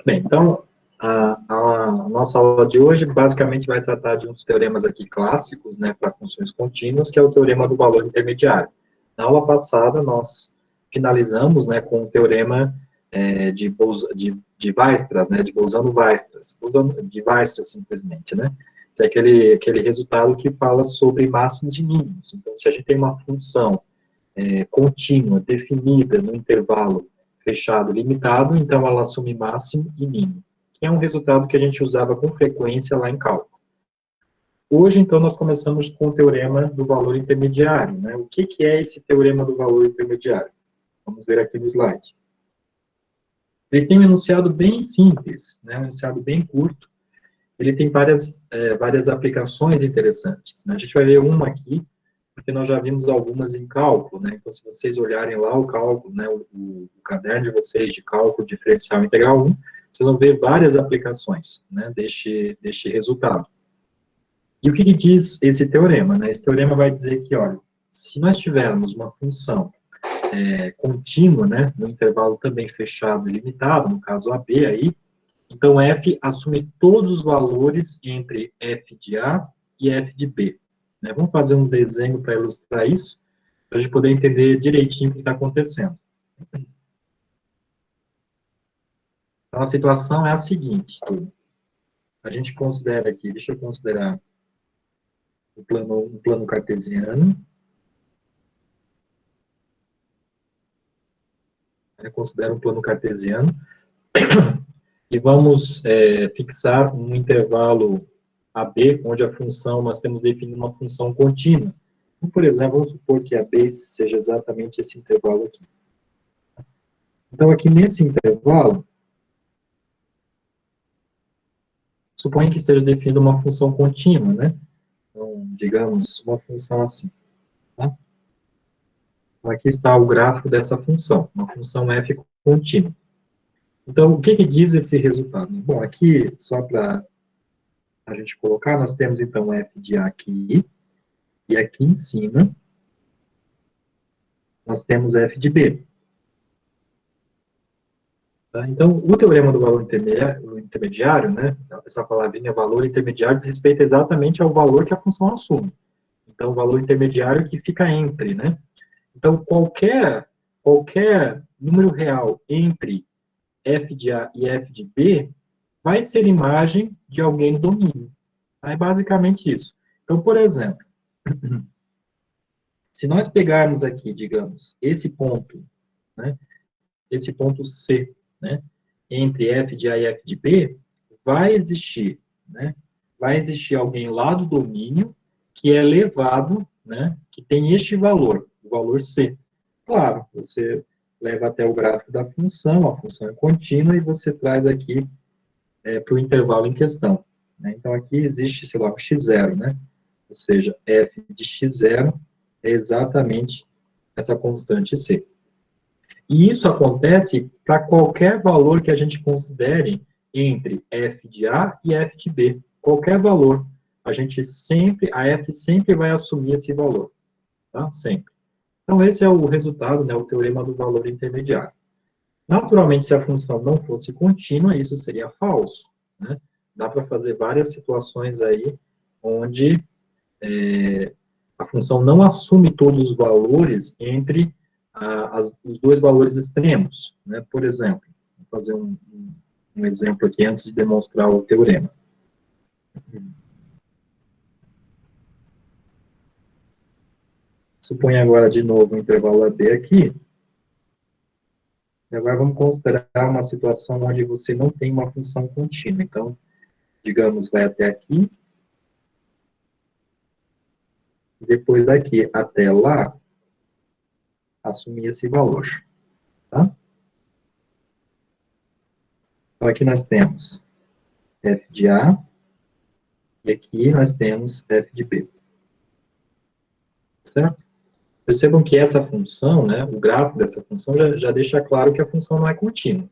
Bem, então, a nossa aula de hoje basicamente vai tratar de uns teoremas aqui clássicos, né, para funções contínuas, que é o teorema do valor intermediário. Na aula passada, nós finalizamos, né, com o teorema de Weierstrass, né, de Bolzano-Weierstrass, de Weierstrass simplesmente, né, que é aquele resultado que fala sobre máximos e mínimos. Então, se a gente tem uma função contínua, definida no intervalo fechado limitado, então ela assume máximo e mínimo, que é um resultado que a gente usava com frequência lá em cálculo. Hoje, então, nós começamos com o teorema do valor intermediário, né? O que é esse teorema do valor intermediário? Vamos ver aqui no slide. Ele tem um enunciado bem simples, né? Um enunciado bem curto. Ele tem várias aplicações interessantes, né? A gente vai ver uma aqui, porque nós já vimos algumas em cálculo, né? Então, se vocês olharem lá o cálculo, né, o caderno de vocês de cálculo diferencial integral 1, vocês vão ver várias aplicações, né, deste resultado. E o que diz esse teorema, né? Esse teorema vai dizer que, olha, se nós tivermos uma função contínua, né, no intervalo também fechado e limitado, no caso AB aí, então f assume todos os valores entre f de A e f de B. Né? Vamos fazer um desenho para ilustrar isso, para a gente poder entender direitinho o que está acontecendo. Então, a situação é a seguinte, a gente considera aqui, deixa eu considerar um plano cartesiano, considera um plano cartesiano, e vamos fixar um intervalo AB, onde a função, nós temos definido uma função contínua. Então, por exemplo, vamos supor que AB seja exatamente esse intervalo aqui. Então, aqui nesse intervalo, suponha que esteja definindo uma função contínua, né? Então, digamos, uma função assim. Tá? Então, aqui está o gráfico dessa função, uma função f contínua. Então, o que diz esse resultado? Bom, aqui, só para a gente colocar, nós temos, então, f de A aqui, e aqui em cima, nós temos f de B. Tá? Então, o teorema do valor intermediário, né, essa palavrinha valor intermediário diz respeito exatamente ao valor que a função assume. Então, o valor intermediário que fica entre, né? Então, qualquer número real entre f de A e f de B vai ser imagem de alguém no domínio. É basicamente isso. Então, por exemplo, se nós pegarmos aqui, digamos, esse ponto, né, esse ponto C, né, entre f de A e f de B, vai existir, né, vai existir alguém lá do domínio que é levado, né, que tem este valor, o valor C. Claro, você leva até o gráfico da função, a função é contínua, e você traz aqui para o intervalo em questão. Né? Então, aqui existe, sei lá, um x0, né? Ou seja, f de x0 é exatamente essa constante C. E isso acontece para qualquer valor que a gente considere entre f de A e f de B. Qualquer valor. A f sempre vai assumir esse valor. Tá? Sempre. Então, esse é o resultado, né, o teorema do valor intermediário. Naturalmente, se a função não fosse contínua, isso seria falso. Né? Dá para fazer várias situações aí onde a função não assume todos os valores entre os dois valores extremos. Né? Por exemplo, vou fazer um exemplo aqui antes de demonstrar o teorema. Suponha agora de novo o intervalo AB aqui. E agora vamos considerar uma situação onde você não tem uma função contínua. Então, digamos, vai até aqui. Depois daqui até lá, assumir esse valor. Tá? Então, aqui nós temos f de A, e aqui nós temos f de B. Certo? Percebam que essa função, né, o gráfico dessa função já deixa claro que a função não é contínua.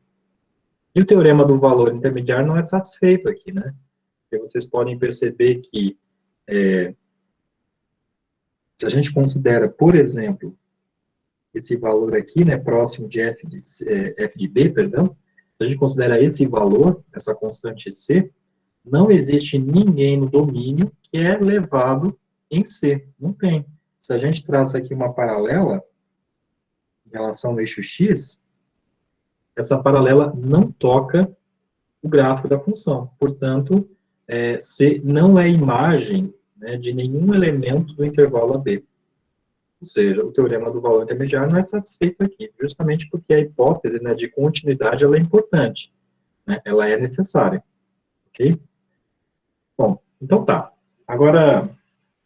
E o teorema do valor intermediário não é satisfeito aqui, né? Porque vocês podem perceber que se a gente considera, por exemplo, esse valor aqui, né, próximo de f de B, perdão, a gente considera esse valor, essa constante C, não existe ninguém no domínio que é levado em C. Não tem. Se a gente traça aqui uma paralela em relação ao eixo X, essa paralela não toca o gráfico da função. Portanto, C não é imagem, né, de nenhum elemento do intervalo AB. Ou seja, o teorema do valor intermediário não é satisfeito aqui, justamente porque a hipótese, né, de continuidade ela é importante, né, ela é necessária. Ok? Bom, então tá. Agora,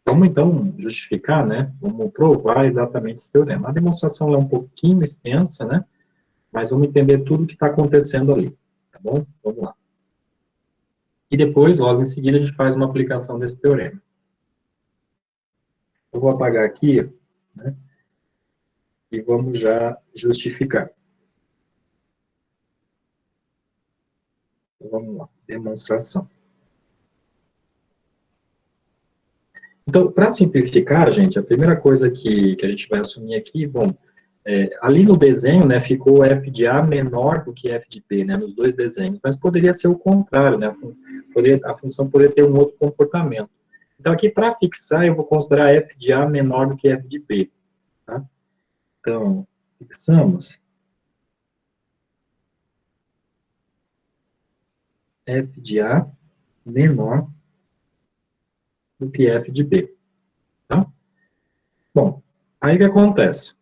vamos então justificar, né, vamos provar exatamente esse teorema. A demonstração é um pouquinho extensa, né, mas vamos entender tudo o que está acontecendo ali, tá bom? Vamos lá. E depois, logo em seguida, a gente faz uma aplicação desse teorema. Eu vou apagar aqui, né, e vamos já justificar. Então, vamos lá, demonstração. Então, para simplificar, gente, a primeira coisa que a gente vai assumir aqui, bom, ali no desenho, né, ficou f de A menor do que f de B, né, nos dois desenhos, mas poderia ser o contrário, né, a função poderia ter um outro comportamento. Então, aqui, para fixar, eu vou considerar f de A menor do que f de B, tá? Então, fixamos f de A menor do que f de B, tá? Bom, aí o que acontece?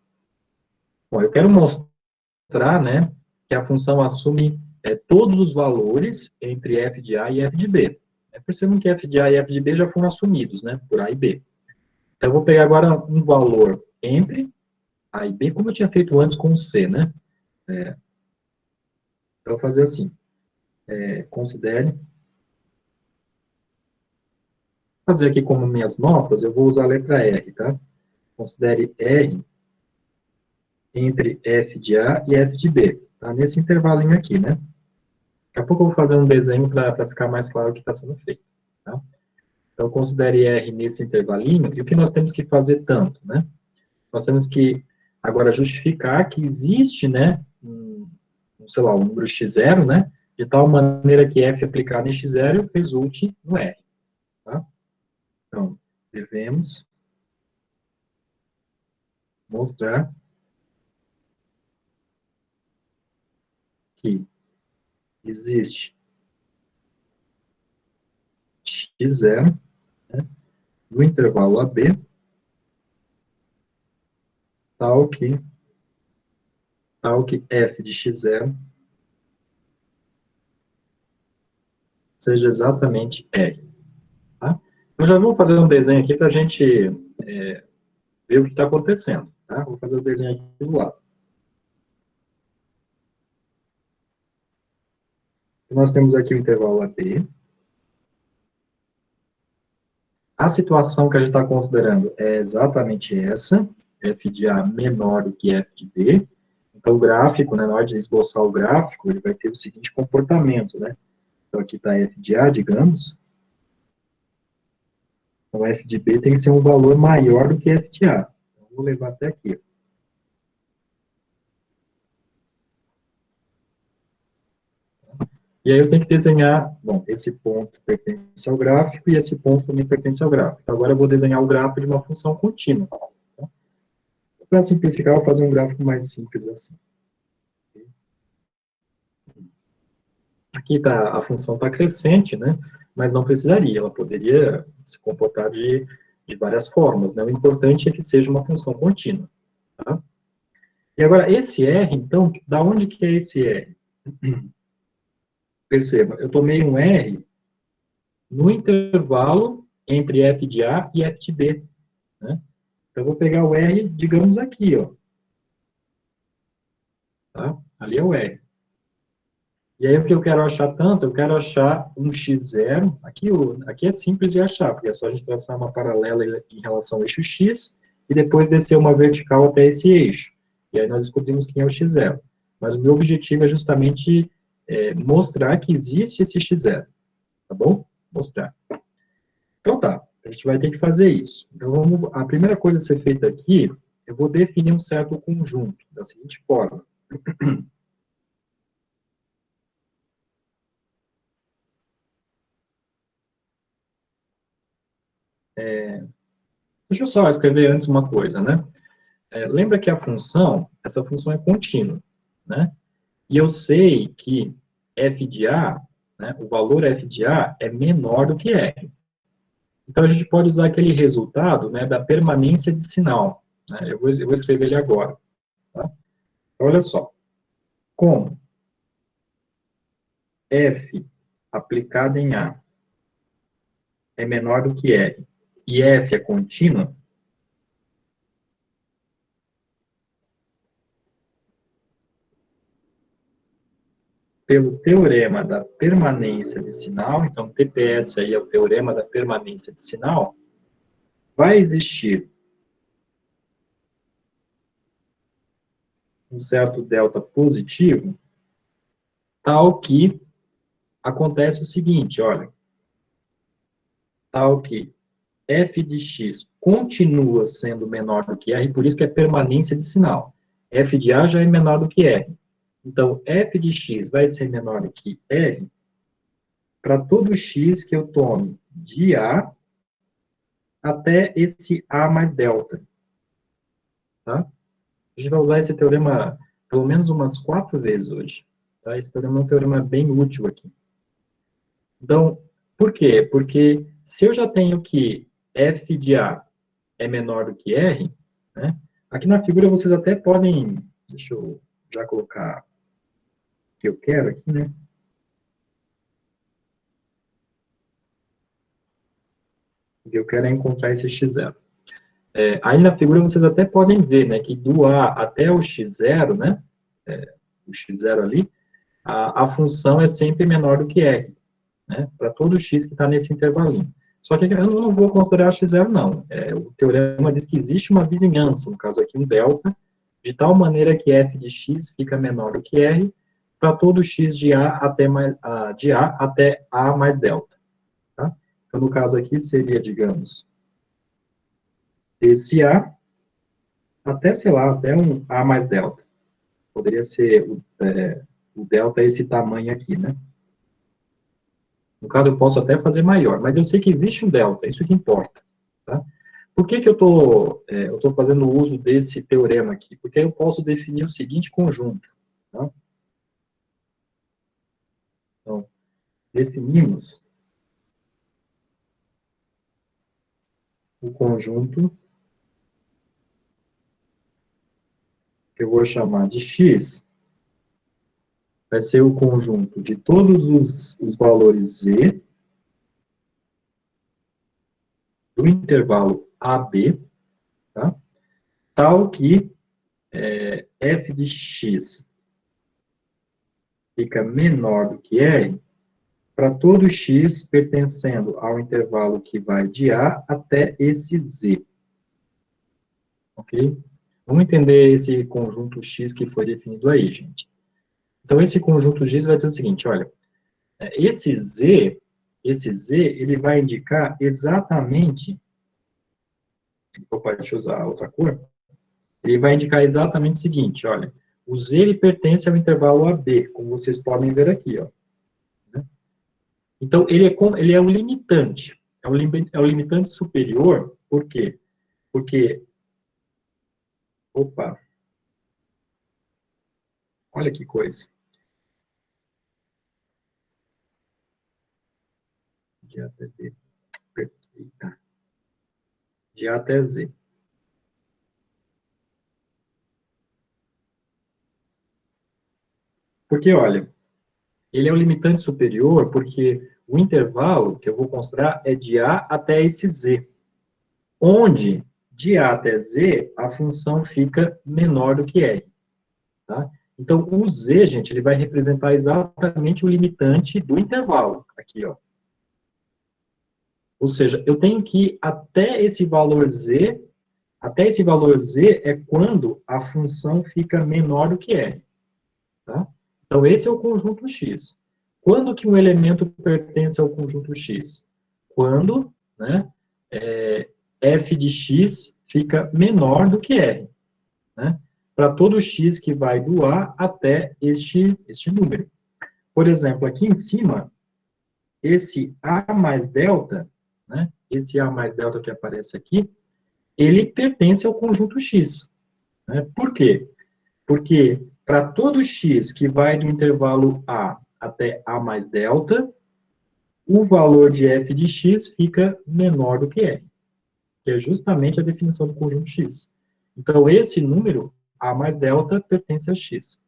Bom, eu quero mostrar, né, que a função assume todos os valores entre f de A e f de B. Percebam que f de A e f de B já foram assumidos, né, por A e B. Então, eu vou pegar agora um valor entre A e B, como eu tinha feito antes com o C, né? Então, eu vou fazer assim, considere, fazer aqui como minhas notas, eu vou usar a letra R, tá? Considere R entre f de A e f de B, tá? Nesse intervalinho aqui, né? Daqui a pouco eu vou fazer um desenho para ficar mais claro o que está sendo feito, tá? Então, considere R nesse intervalinho, e o que nós temos que fazer tanto, né? Nós temos que, agora, justificar que existe, né, sei lá, um número x0, né, de tal maneira que f aplicado em x0 resulte no R, tá? Então, devemos mostrar que existe x0, né, no intervalo AB, tal que f de x0 seja exatamente R. Tá? Eu já vou fazer um desenho aqui para a gente ver o que está acontecendo. Tá? Vou fazer o desenho aqui do lado. Nós temos aqui o intervalo AB. A situação que a gente está considerando é exatamente essa, f de A menor do que f de B. Então, o gráfico, né, na hora de esboçar o gráfico, ele vai ter o seguinte comportamento, né? Então, aqui está f de A, digamos. Então, f de B tem que ser um valor maior do que f de A. Então, vou levar até aqui. E aí eu tenho que desenhar, bom, esse ponto pertence ao gráfico e esse ponto também pertence ao gráfico. Então, agora eu vou desenhar o gráfico de uma função contínua. Tá? Para simplificar, eu vou fazer um gráfico mais simples assim. Aqui a função está crescente, né? Mas não precisaria, ela poderia se comportar de várias formas, né? O importante é que seja uma função contínua. Tá? E agora, esse R, então, da onde que é esse R? Perceba, eu tomei um R no intervalo entre f de A e f de B. Né? Então, eu vou pegar o R, digamos, aqui, ó. Tá? Ali é o R. E aí, o que eu quero achar tanto? Eu quero achar um x0. Aqui é simples de achar, porque é só a gente traçar uma paralela em relação ao eixo x e depois descer uma vertical até esse eixo. E aí nós descobrimos quem é o x0. Mas o meu objetivo é justamente mostrar que existe esse x0. Tá bom? Mostrar. Então tá, a gente vai ter que fazer isso. Então, a primeira coisa a ser feita aqui, eu vou definir um certo conjunto, da seguinte forma. Deixa eu só escrever antes uma coisa, né? Lembra que essa função é contínua, né? E eu sei que f de a, né, o valor f de a é menor do que r. Então, a gente pode usar aquele resultado, né, da permanência de sinal. Né? Eu vou escrever ele agora. Tá? Então, olha só. Como f aplicado em a é menor do que r e f é contínua, pelo teorema da permanência de sinal, então TPS aí é o teorema da permanência de sinal, vai existir um certo delta positivo, tal que acontece o seguinte, olha, tal que f de x continua sendo menor do que r, por isso que é permanência de sinal. F de a já é menor do que r. Então, f de x vai ser menor do que r para todo x que eu tome de a até esse a mais delta. Tá? A gente vai usar esse teorema pelo menos umas 4 vezes hoje. Tá? Esse teorema é um teorema bem útil aqui. Então, por quê? Porque se eu já tenho que f de a é menor do que r, né? Aqui na figura vocês até podem, deixa eu já colocar o que eu quero aqui, né? O que eu quero é encontrar esse x0. Aí na figura vocês até podem ver, né, que do a até o x0, né, o x0 ali, a função é sempre menor do que r, né, para todo x que está nesse intervalinho. Só que eu não vou considerar x0, não. O teorema diz que existe uma vizinhança, no caso aqui um delta, de tal maneira que f de x fica menor do que r, para todo x de a até a mais delta. Tá? Então, no caso aqui, seria, digamos, esse a até, sei lá, até um a mais delta. Poderia ser o delta esse tamanho aqui, né? No caso, eu posso até fazer maior, mas eu sei que existe um delta, isso que importa. Tá? Por que eu tô fazendo uso desse teorema aqui? Porque eu posso definir o seguinte conjunto. Tá? Então, definimos o conjunto que eu vou chamar de x, vai ser o conjunto de todos os valores z do intervalo AB, tá? Tal que f de x fica menor do que r para todo x pertencendo ao intervalo que vai de A até esse Z. Ok? Vamos entender esse conjunto X que foi definido aí, gente. Então, esse conjunto X vai dizer o seguinte, olha, esse Z, ele vai indicar exatamente, opa, deixa eu usar outra cor, ele vai indicar exatamente o seguinte, olha, o Z, ele pertence ao intervalo AB, como vocês podem ver aqui, ó. Então, ele é o limitante. É o limitante superior, por quê? Porque, opa, olha que coisa. De A até B. Eita. De A até Z. Porque, olha, ele é o limitante superior porque o intervalo que eu vou considerar é de A até esse Z, onde de A até Z a função fica menor do que R. Tá? Então, o Z, gente, ele vai representar exatamente o limitante do intervalo. Aqui, ó. Ou seja, eu tenho que ir até esse valor Z é quando a função fica menor do que R. Tá? Então, esse é o conjunto X. Quando que um elemento pertence ao conjunto X? Quando, né, f de x fica menor do que R. Né? Para todo x que vai do A até este número. Por exemplo, aqui em cima, esse A mais delta né? Esse A mais delta que aparece aqui, ele pertence ao conjunto X, né? Por quê? Porque para todo X que vai do intervalo A até A mais delta, o valor de f de x fica menor do que r, que é justamente a definição do conjunto X. Então, esse número, A mais delta, pertence a X.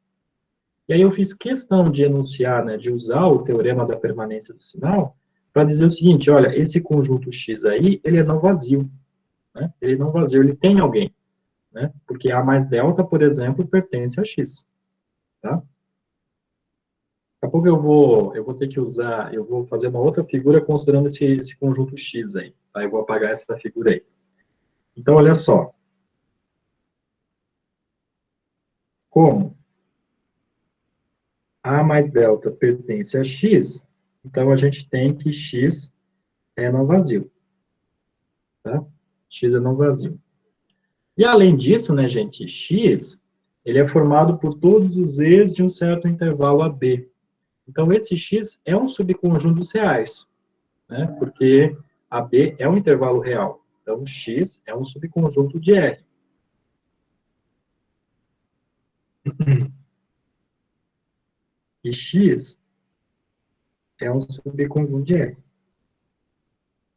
E aí eu fiz questão de enunciar, né, de usar o teorema da permanência do sinal, para dizer o seguinte, olha, esse conjunto X aí, ele é não vazio, né? Ele é não vazio, ele tem alguém, né? Porque A mais delta, por exemplo, pertence a X, tá? Daqui a pouco eu vou ter que usar, eu vou fazer uma outra figura considerando esse conjunto X aí, tá? Eu vou apagar essa figura aí. Então, olha só. Como A mais delta pertence a X, então a gente tem que X é não vazio, tá? X é não vazio. E além disso, né, gente, X, ele é formado por todos os E's de um certo intervalo AB. Então, esse X é um subconjunto dos reais, né? Porque AB é um intervalo real. Então, X é um subconjunto de R. E X é um subconjunto de R.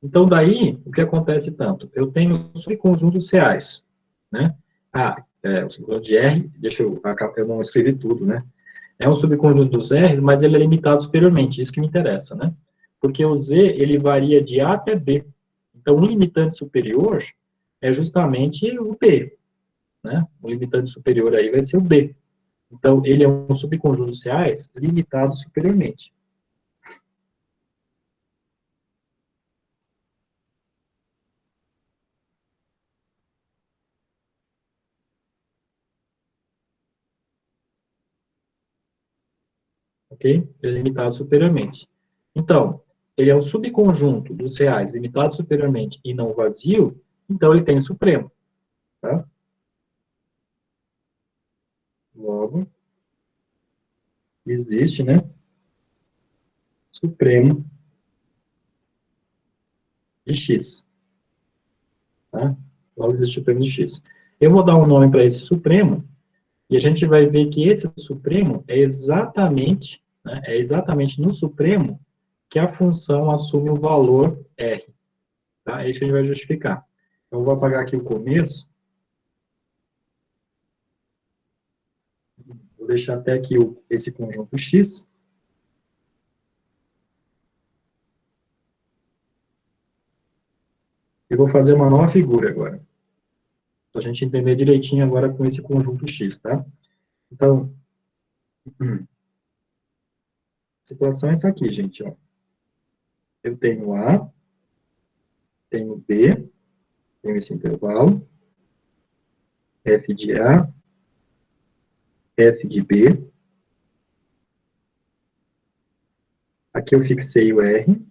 Então, daí, o que acontece tanto? Eu tenho subconjuntos reais, né? O subconjunto de R, eu não escrevi tudo, né? É um subconjunto dos R's, mas ele é limitado superiormente, isso que me interessa, né? Porque o Z, ele varia de A até B. Então, o limitante superior é justamente o B, né? O limitante superior aí vai ser o B. Então, ele é um subconjunto dos reais limitado superiormente. Ok? Ele é limitado superiormente. Então, ele é um subconjunto dos reais limitado superiormente e não vazio, então ele tem supremo. Tá? Logo, existe, né? Supremo de x. Tá? Logo, existe supremo de x. Eu vou dar um nome para esse supremo, e a gente vai ver que esse supremo é exatamente no supremo que a função assume o valor r. Tá? É isso que a gente vai justificar. Então, eu vou apagar aqui o começo. Vou deixar até aqui esse conjunto X. E vou fazer uma nova figura agora. Para a gente entender direitinho agora com esse conjunto X, tá? Então, a situação é essa aqui, gente, ó. Eu tenho A, tenho B, tenho esse intervalo, F de A, F de B. Aqui eu fixei o R.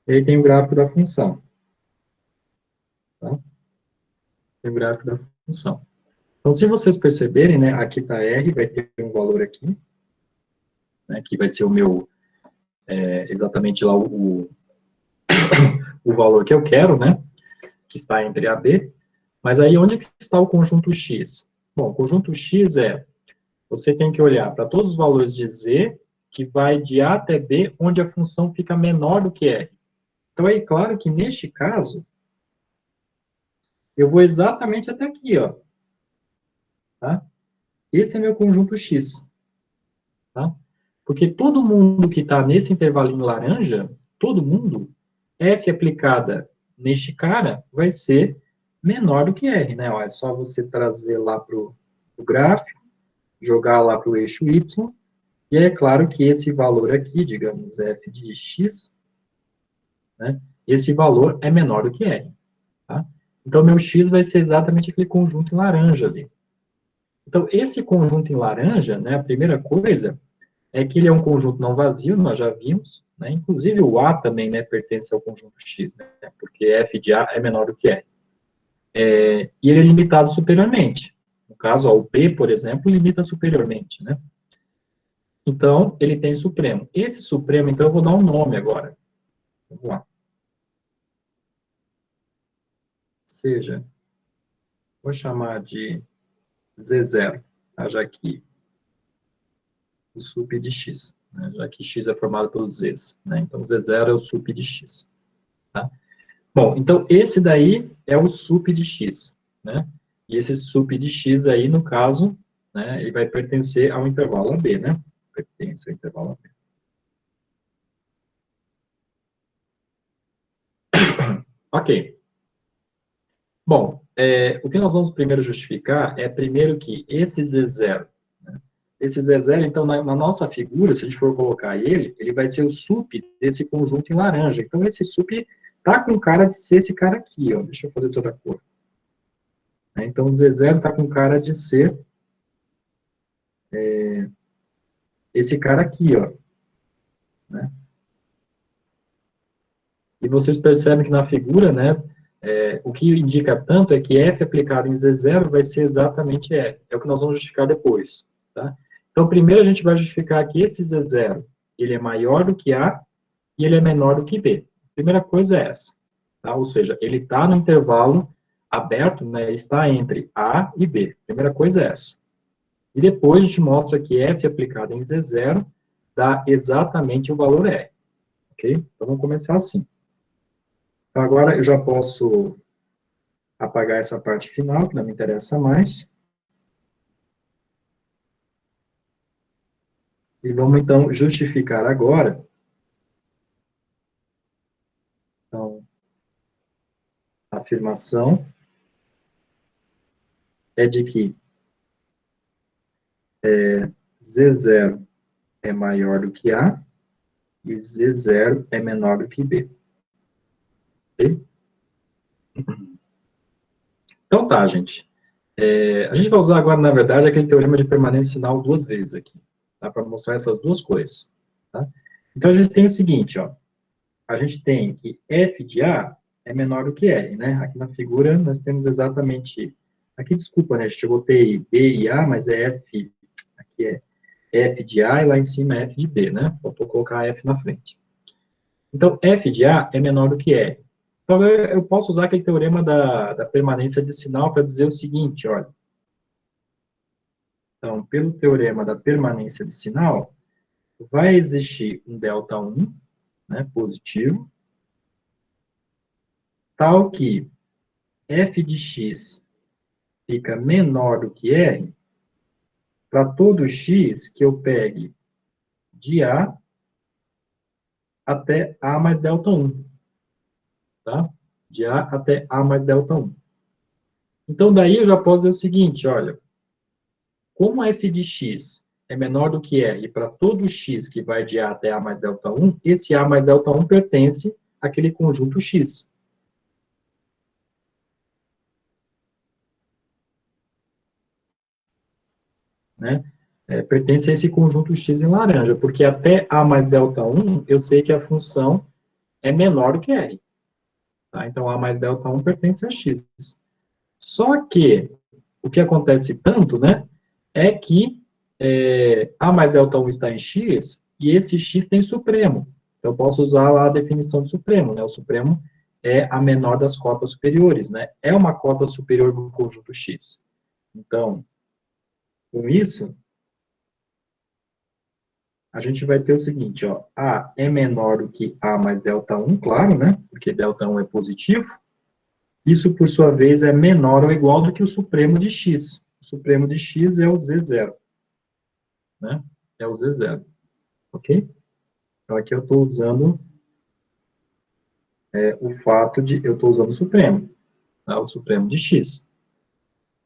E aí tem o gráfico da função. Tá? Tem o gráfico da função. Então, se vocês perceberem, né, aqui está R, vai ter um valor aqui, né, que vai ser o meu, exatamente lá o valor que eu quero, né, que está entre A e B. Mas aí, onde que está o conjunto X? Bom, o conjunto X você tem que olhar para todos os valores de Z, que vai de A até B, onde a função fica menor do que R. Então, é claro que, neste caso, eu vou exatamente até aqui, ó. Tá? Esse é meu conjunto X. Tá? Porque todo mundo que está nesse intervalinho laranja, todo mundo, F aplicada neste cara vai ser menor do que R, né? Ó, é só você trazer lá para o gráfico, jogar lá para o eixo Y, e é claro que esse valor aqui, digamos, F de X, né? Esse valor é menor do que R. Tá? Então, meu X vai ser exatamente aquele conjunto em laranja ali. Então, esse conjunto em laranja, né, a primeira coisa é que ele é um conjunto não vazio, nós já vimos, né? Inclusive o A também, né, pertence ao conjunto X, né? Porque F de A é menor do que R. E ele é limitado superiormente. No caso, ó, o B, por exemplo, limita superiormente, né? Então, ele tem supremo. Esse supremo, então, eu vou dar um nome agora. Vamos lá. Seja, vou chamar de Z0, tá? Já que o sup de x, né? Já que x é formado pelos z's, né? Então, Z0 é o sup de x, tá? Bom, então, esse daí é o sup de x, né? E esse sup de x aí, no caso, né, ele vai pertencer ao intervalo AB, né? Pertence ao intervalo AB. Ok. Bom, o que nós vamos primeiro justificar é, primeiro, que esse Z0, né? Esse Z0, então, na nossa figura, se a gente for colocar ele vai ser o sup desse conjunto em laranja. Então, esse sup tá com cara de ser esse cara aqui, ó. Deixa eu fazer toda a cor. Então, o Z0 tá com cara de ser esse cara aqui, ó. Né? E vocês percebem que na figura, né, o que indica tanto é que f aplicado em Z0 vai ser exatamente f. É o que nós vamos justificar depois. Tá? Então, primeiro a gente vai justificar que esse Z0 ele é maior do que A e ele é menor do que B. A primeira coisa é essa. Tá? Ou seja, ele está no intervalo aberto, né, está entre A e B. A primeira coisa é essa. E depois a gente mostra que f aplicado em Z0 dá exatamente o valor R. Ok? Então, vamos começar assim. Então, agora eu já posso apagar essa parte final, que não me interessa mais. E vamos, então, justificar agora. Então, a afirmação é de que Z0 é maior do que A e Z0 é menor do que B. Ok? Então tá, gente. A gente vai usar agora, na verdade, aquele teorema de permanência sinal duas vezes aqui, tá? Para mostrar essas duas coisas. Tá? Então, a gente tem o seguinte, ó. A gente tem que f de A é menor do que R, né? Aqui na figura nós temos exatamente... Aqui, desculpa, né? Eu botei B e A, mas é F... Aqui é F de A e lá em cima é F de B, né? Faltou colocar F na frente. Então, F de A é menor do que R. Então, eu posso usar aquele teorema da permanência de sinal para dizer o seguinte, olha. Então, pelo teorema da permanência de sinal, vai existir um delta 1, né, positivo, tal que f de x fica menor do que r, para todo x que eu pegue de A até A mais delta 1. Tá? De A até A mais delta 1. Então, daí eu já posso dizer o seguinte, olha, como f de x é menor do que r para todo x que vai de A até A mais delta 1, esse A mais delta 1 pertence àquele conjunto x. Né? Pertence a esse conjunto x em laranja, porque até A mais delta 1, eu sei que a função é menor do que r. Tá? Então, A mais delta 1 pertence a x. Só que o que acontece tanto, né, é que A mais delta 1 está em x, e esse x tem supremo. Então, eu posso usar lá a definição do supremo, né? O supremo é a menor das cotas superiores, né? É uma cota superior do conjunto x. Então, com isso, a gente vai ter o seguinte, ó, A é menor do que A mais delta 1, claro, né? Porque delta 1 é positivo. Isso, por sua vez, é menor ou igual do que o supremo de x. O supremo de x é o Z0, né? É o Z0, ok? Então, aqui eu estou usando o fato de... Eu estou usando o supremo, tá? O supremo de x.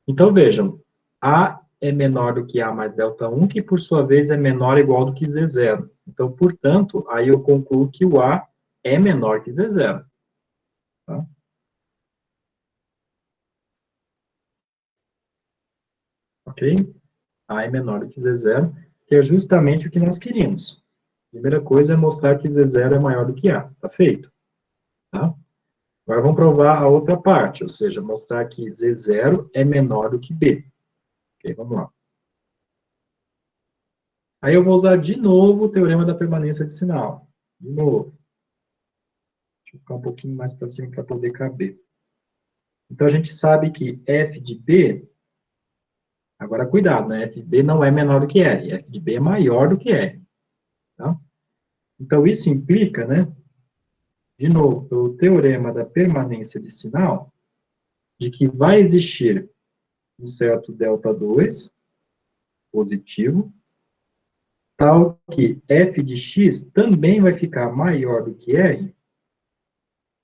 Então, vejam, A é menor do que A mais delta 1, que, por sua vez, é menor ou igual do que Z0. Então, portanto, aí eu concluo que o A é menor que Z0. Tá? Ok? A é menor do que Z0, que é justamente o que nós queríamos. A primeira coisa é mostrar que Z0 é maior do que A. Tá feito. Tá? Agora vamos provar a outra parte, ou seja, mostrar que Z0 é menor do que B. Ok, vamos lá. Aí eu vou usar de novo o teorema da permanência de sinal. De novo. eu colocar um pouquinho mais para cima para poder caber. Então, a gente sabe que f de b, agora cuidado, né? F de b não é menor do que R, f de b é maior do que R. Tá? Então, isso implica, né, de novo, pelo teorema da permanência de sinal, de que vai existir um certo delta 2 positivo, tal que f de x também vai ficar maior do que R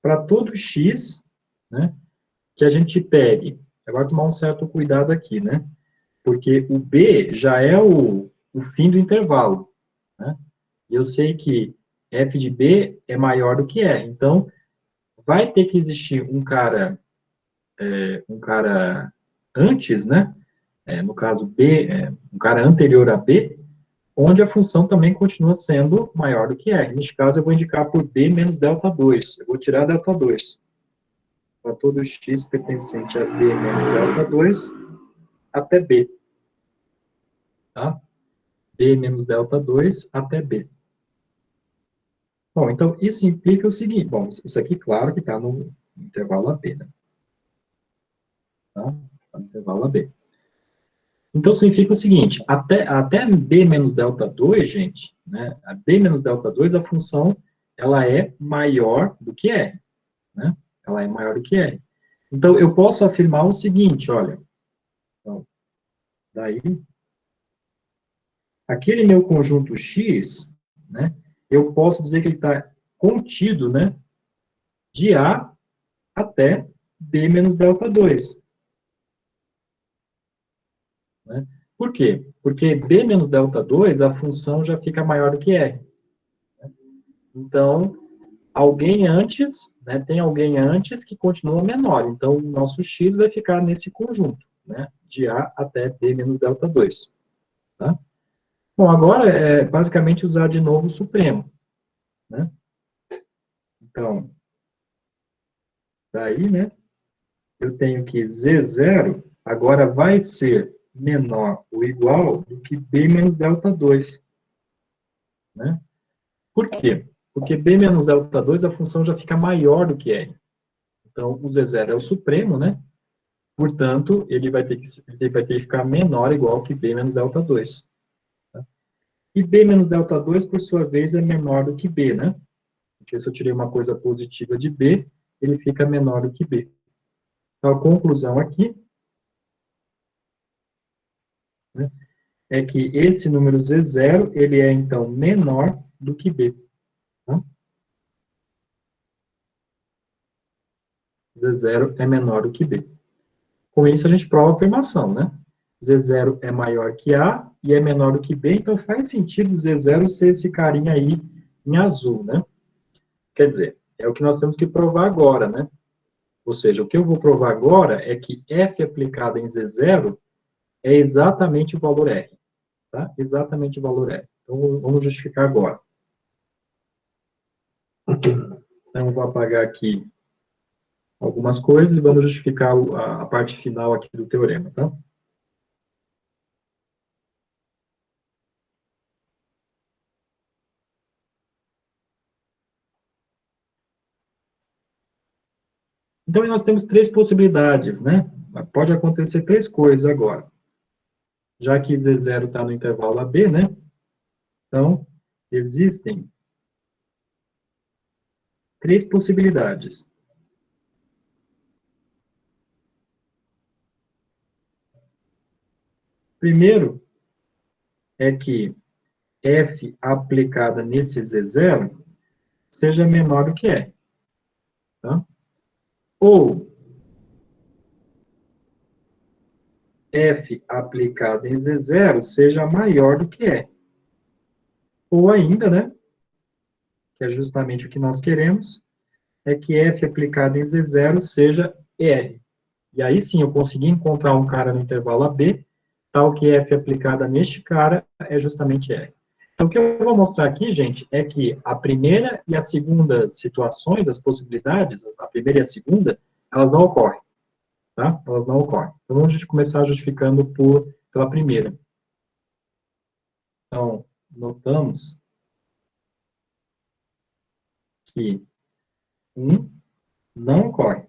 para todo x, né, que a gente pegue. Agora, tomar um certo cuidado aqui, né? Porque o B já é o fim do intervalo, né? E eu sei que f de B é maior do que R. Então, vai ter que existir um cara antes, né? No caso B, um cara anterior a B, onde a função também continua sendo maior do que R. Neste caso, eu vou indicar por B menos delta 2. Eu vou tirar delta 2. Para todo x pertencente a B menos delta 2 até B. Tá? B menos delta 2 até B. Bom, então, isso implica o seguinte. Bom, isso aqui, claro, que está no intervalo AB, né? Tá? Tá no intervalo AB. Então, significa o seguinte, até B menos delta 2, gente, né, a B menos delta 2, a função, ela é maior do que R, né? Ela é maior do que R. Então, eu posso afirmar o seguinte, olha, então, daí, aquele meu conjunto X, né, eu posso dizer que ele está contido, né, de A até B menos delta 2. Né? Por quê? Porque B menos delta 2, a função já fica maior do que R. Então, alguém antes, né, tem alguém antes que continua menor. Então, o nosso x vai ficar nesse conjunto, né, de A até B menos delta 2. Tá? Bom, agora é basicamente usar de novo o supremo. Né? Então, daí, né, eu tenho que Z0 agora vai ser menor ou igual do que B menos delta 2. Né? Por quê? Porque B menos delta 2, a função já fica maior do que R. Então, o Z0 é o supremo, né? Portanto, ele vai ter que ficar menor ou igual que B menos delta 2. Tá? E B menos delta 2, por sua vez, é menor do que B, né? Porque se eu tirei uma coisa positiva de B, ele fica menor do que B. Então, a conclusão aqui, né, é que esse número Z0, ele é, então, menor do que B. Tá? Z0 é menor do que B. Com isso, a gente prova a afirmação, né? Z0 é maior que A e é menor do que B, então faz sentido Z0 ser esse carinha aí em azul, né? Quer dizer, é o que nós temos que provar agora, né? Ou seja, o que eu vou provar agora é que F aplicado em Z0 é exatamente o valor R, tá? Exatamente o valor R. Então, vamos justificar agora. Então, eu vou apagar aqui algumas coisas e vamos justificar a parte final aqui do teorema, tá? Então, nós temos três possibilidades, né? Pode acontecer três coisas agora. Já que Z0 está no intervalo AB, né? Então, existem três possibilidades. Primeiro, é que F aplicada nesse Z0 seja menor do que R. Tá? Ou F aplicada em Z0 seja maior do que R. Ou ainda, né, que é justamente o que nós queremos, é que F aplicada em Z0 seja R. E aí sim eu consegui encontrar um cara no intervalo AB, tal que F aplicada neste cara é justamente R. Então, o que eu vou mostrar aqui, gente, é que a primeira e a segunda situações, as possibilidades, a primeira e a segunda, elas não ocorrem, tá? Elas não ocorrem. Então, vamos começar justificando pela primeira. Então, notamos que 1 não ocorre.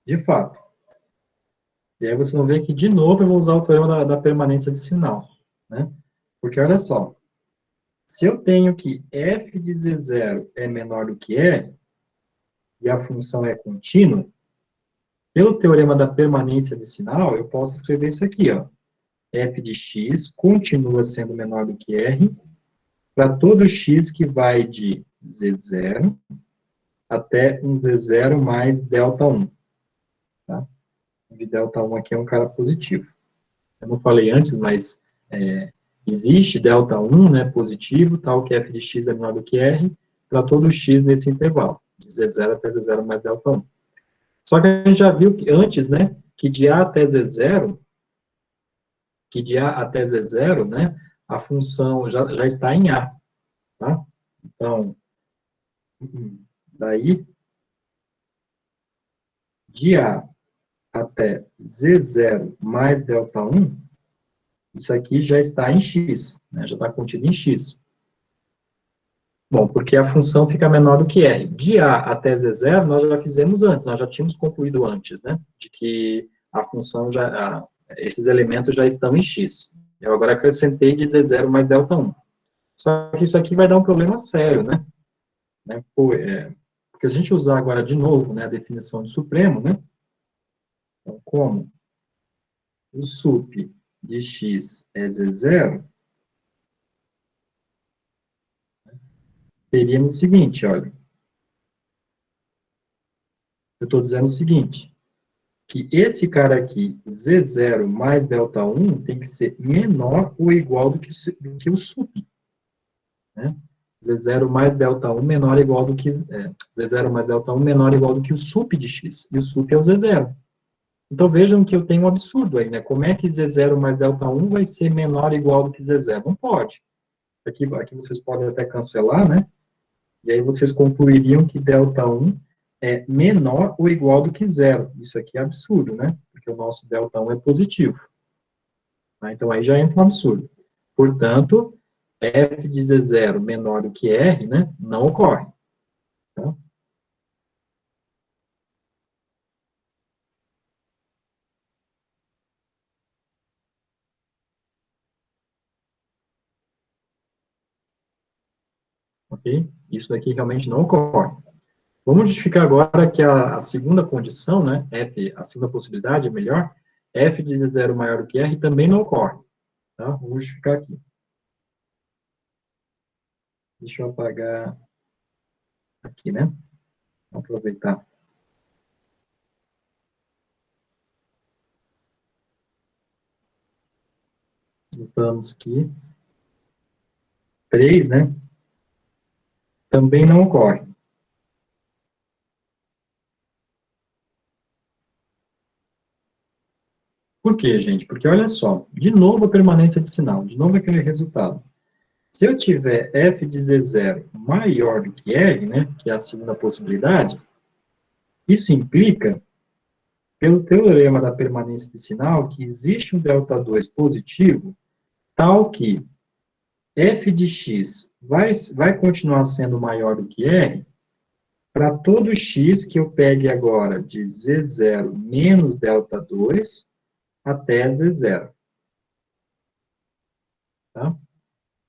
De fato. E aí você não vê que, de novo, eu vou usar o teorema da permanência de sinal, né? Porque, olha só, se eu tenho que f de z0 é menor do que e, e a função é contínua, pelo teorema da permanência de sinal, eu posso escrever isso aqui, ó. F de x continua sendo menor do que r para todo x que vai de z0 até um z0 mais delta 1. Tá? E delta 1 aqui é um cara positivo. Eu não falei antes, mas existe delta 1, né, positivo, tal que f de x é menor do que r, para todo x nesse intervalo, de z0 até z0 mais delta 1. Só que a gente já viu que antes, né, que de a até z0, né, a função já está em a, tá? Então, daí, de a até z0 mais delta 1, isso aqui já está em x, né, já está contido em x. Bom, porque a função fica menor do que r. De a até z0, nós já fizemos antes, nós já tínhamos concluído antes, né, de que a função esses elementos já estão em x. Eu agora acrescentei de z0 mais delta 1. Só que isso aqui vai dar um problema sério, né? Porque se a gente usar agora de novo, né, a definição de supremo, né? Então, como o sup de x é z0, teríamos o seguinte, olha. Eu estou dizendo o seguinte, que esse cara aqui, z0 mais delta 1, tem que ser menor ou igual do que o sup. Né? Z0 mais delta 1 menor ou igual do que... Z0 mais delta 1 menor ou igual do que o sup de x. E o sup é o z0. Então, vejam que eu tenho um absurdo aí, né? Como é que z0 mais delta 1 vai ser menor ou igual do que z0? Não pode. Aqui vocês podem até cancelar, né? E aí vocês concluiriam que delta 1 é menor ou igual do que zero. Isso aqui é absurdo, né? Porque o nosso delta 1 é positivo. Tá? Então, aí já entra um absurdo. Portanto, f de z0 menor do que r, né? Não ocorre. Tá? Ok? Isso daqui realmente não ocorre. Vamos justificar agora que a segunda condição, né, f, a segunda possibilidade é melhor, f de z0 maior do que r também não ocorre. Tá? Vamos justificar aqui. Deixa eu apagar aqui, né? Vamos aproveitar. Notamos que 3, né, também não ocorre. Por quê, gente? Porque olha só, de novo a permanência de sinal, de novo aquele resultado. Se eu tiver f de z0 maior do que r, né, que é a segunda possibilidade, isso implica, pelo teorema da permanência de sinal, que existe um delta 2 positivo, tal que f de x vai continuar sendo maior do que r, para todo x que eu pegue agora de z0 menos delta 2 até z0. Tá?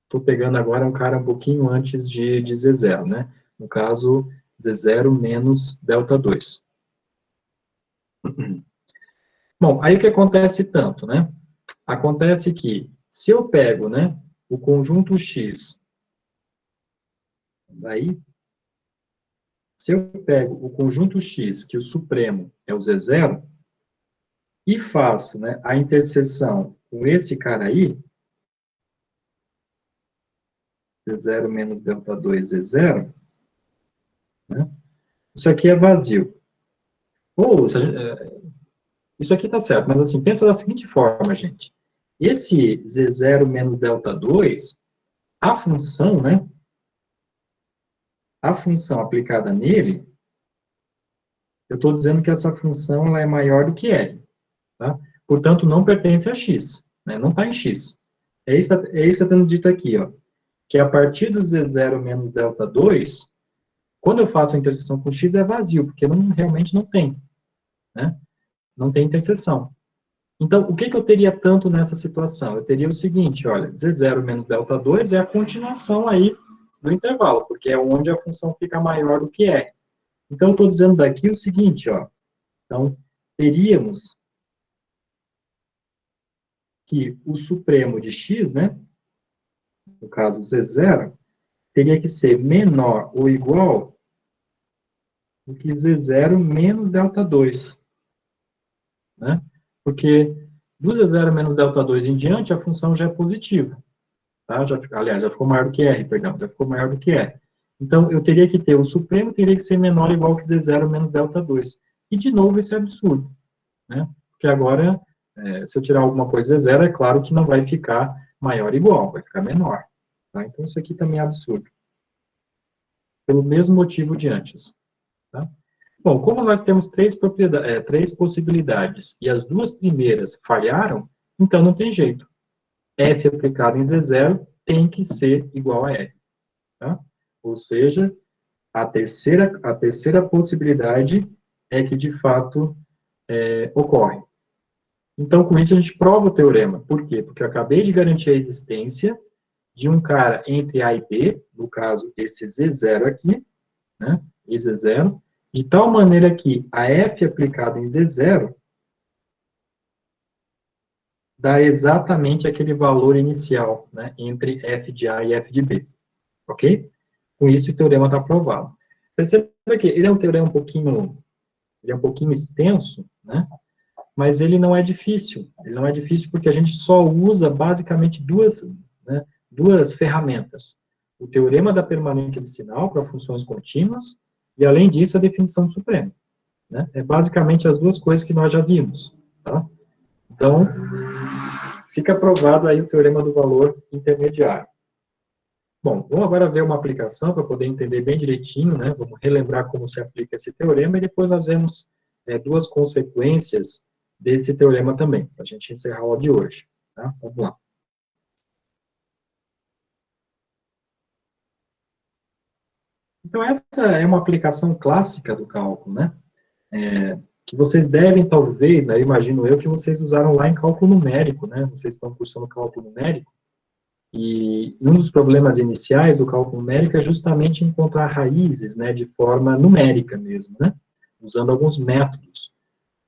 Estou pegando agora um cara um pouquinho antes de z0, né? No caso, z0 menos delta 2. Bom, aí o que acontece tanto, né? Acontece que, se eu pego, né, o conjunto X, daí, se eu pego o conjunto X, que o supremo é o Z0, e faço, né, a interseção com esse cara aí, Z0 menos delta 2, Z0, né, isso aqui é vazio. Ou, isso aqui está certo, mas assim, pensa da seguinte forma, gente. Esse Z0 menos delta 2, a função, né, a função aplicada nele, eu estou dizendo que essa função ela é maior do que R. Tá? Portanto, não pertence a x, né? Não está em x. É isso que está tendo dito aqui, ó. que a partir do Z0 menos delta 2, quando eu faço a interseção com x é vazio, porque realmente não tem, né? Não tem interseção. Então, o que eu teria tanto nessa situação? Eu teria o seguinte, olha, Z0 menos delta 2 é a continuação aí do intervalo, porque é onde a função fica maior do que R. Então, eu estou dizendo daqui o seguinte, ó. Então, teríamos que o supremo de x, né, no caso Z0, teria que ser menor ou igual do que Z0 menos delta 2, né? Porque do Z0 menos delta 2 em diante, a função já é positiva. Tá? Aliás, já ficou maior do que R, perdão, já ficou maior do que R. Então, eu teria que ter o supremo, teria que ser menor ou igual que Z0 menos delta 2. E, de novo, esse é absurdo, né? Porque agora, se eu tirar alguma coisa de Z0, é claro que não vai ficar maior ou igual, vai ficar menor. Tá? Então, isso aqui também é absurdo. Pelo mesmo motivo de antes. Tá? Bom, como nós temos três possibilidades, e as duas primeiras falharam, então não tem jeito. F aplicado em Z0 tem que ser igual a R. Tá? Ou seja, a terceira possibilidade é que, de fato, ocorre. Então, com isso, a gente prova o teorema. Por quê? Porque eu acabei de garantir a existência de um cara entre A e B, no caso, esse Z0 aqui, né? Esse Z0, de tal maneira que a F aplicada em Z0 dá exatamente aquele valor inicial, né, entre F de A e F de B, ok? Com isso, o teorema está provado. Perceba que ele é um teorema um pouquinho extenso, né, mas ele não é difícil. Ele não é difícil porque a gente só usa, basicamente, duas ferramentas. O teorema da permanência de sinal para funções contínuas e, além disso, a definição do supremo. Né? É basicamente as duas coisas que nós já vimos. Tá? Então, fica provado aí o teorema do valor intermediário. Bom, vamos agora ver uma aplicação para poder entender bem direitinho, né? Vamos relembrar como se aplica esse teorema e depois nós vemos duas consequências desse teorema também, para a gente encerrar a aula de hoje. Tá? Vamos lá. Então, essa é uma aplicação clássica do cálculo, né? Que vocês devem, talvez, né, imagino eu, que vocês usaram lá em cálculo numérico, né? Vocês estão cursando cálculo numérico, e um dos problemas iniciais do cálculo numérico é justamente encontrar raízes, né, de forma numérica mesmo, né? Usando alguns métodos.